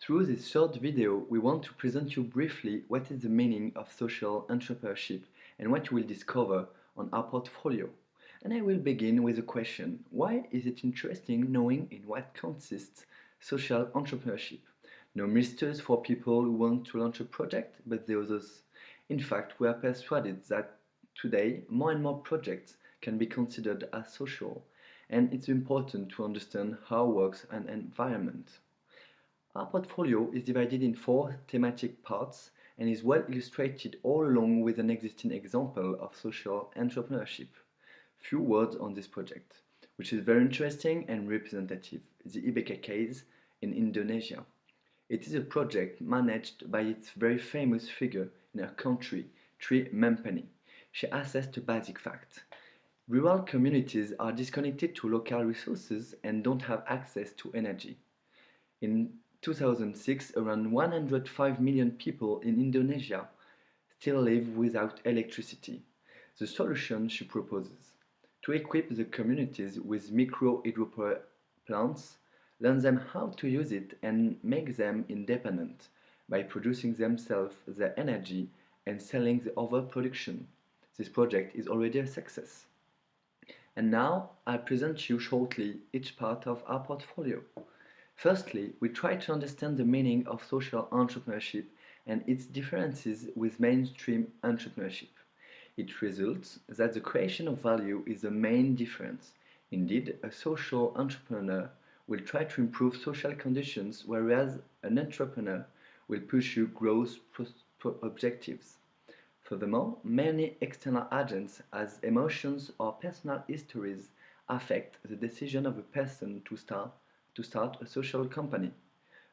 Through this short video, we want to present you briefly what is the meaning of social entrepreneurship and what you will discover on our portfolio. And I will begin with a question: why is it interesting knowing in what consists social entrepreneurship? No mysteries for people who want to launch a project, but the others. In fact, we are persuaded that today more and more projects can be considered as social, and it's important to understand how works an environment. Our portfolio is divided in four thematic parts and is well illustrated all along with an existing example of social entrepreneurship. Few words on this project, which is very interesting and representative, the IBEKA case in Indonesia. It is a project managed by its very famous figure in her country, Tri Mumpany. She assessed a basic fact. Rural communities are disconnected to local resources and don't have access to energy. In 2006, around 105 million people in Indonesia still live without electricity. The solution she proposes: to equip the communities with micro hydropower plants, learn them how to use it and make them independent by producing themselves their energy and selling the overproduction. This project is already a success. And now I'll present you shortly each part of our portfolio. Firstly, we try to understand the meaning of social entrepreneurship and its differences with mainstream entrepreneurship. It results that the creation of value is the main difference. Indeed, a social entrepreneur will try to improve social conditions, whereas an entrepreneur will pursue growth objectives. Furthermore, many external agents, as emotions or personal histories, affect the decision of a person to start a social company.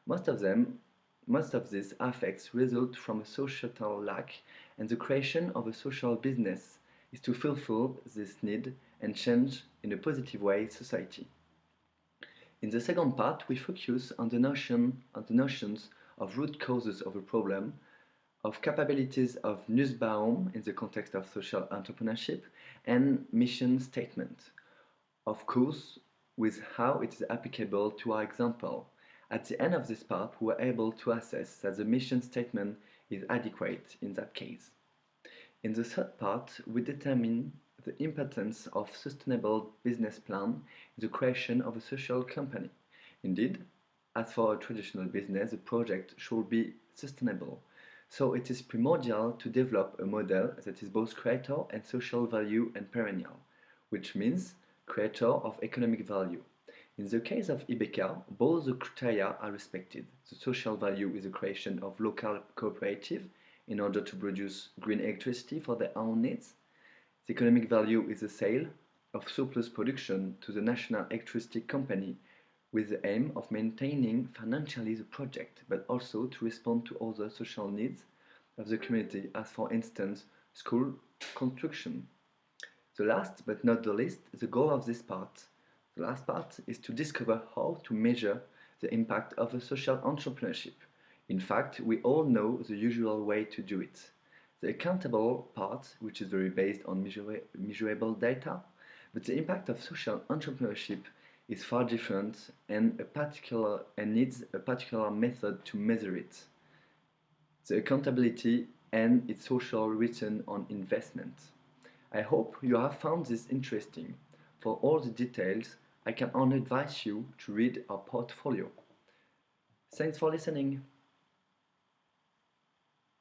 Most of these effects result from a societal lack, and the creation of a social business is to fulfill this need and change in a positive way society. In the second part, we focus on the notions of root causes of a problem, of capabilities of Nussbaum in the context of social entrepreneurship, and mission statement. Of course, with how it is applicable to our example. At the end of this part, we were able to assess that the mission statement is adequate in that case. In the third part, we determine the importance of sustainable business plan in the creation of a social company. Indeed, as for a traditional business, the project should be sustainable. So it is primordial to develop a model that is both creator and social value and perennial, which means creator of economic value. In the case of IBEKA, both the criteria are respected. The social value is the creation of local cooperative in order to produce green electricity for their own needs. The economic value is the sale of surplus production to the national electricity company with the aim of maintaining financially the project, but also to respond to other social needs of the community, as for instance, school construction. The last but not the least, the goal of this part. The last part is to discover how to measure the impact of a social entrepreneurship. In fact, we all know the usual way to do it. The accountable part, which is very based on measurable data, but the impact of social entrepreneurship is far different and needs a particular method to measure it. The accountability and its social return on investment. I hope you have found this interesting. For all the details, I can only advise you to read our portfolio. Thanks for listening.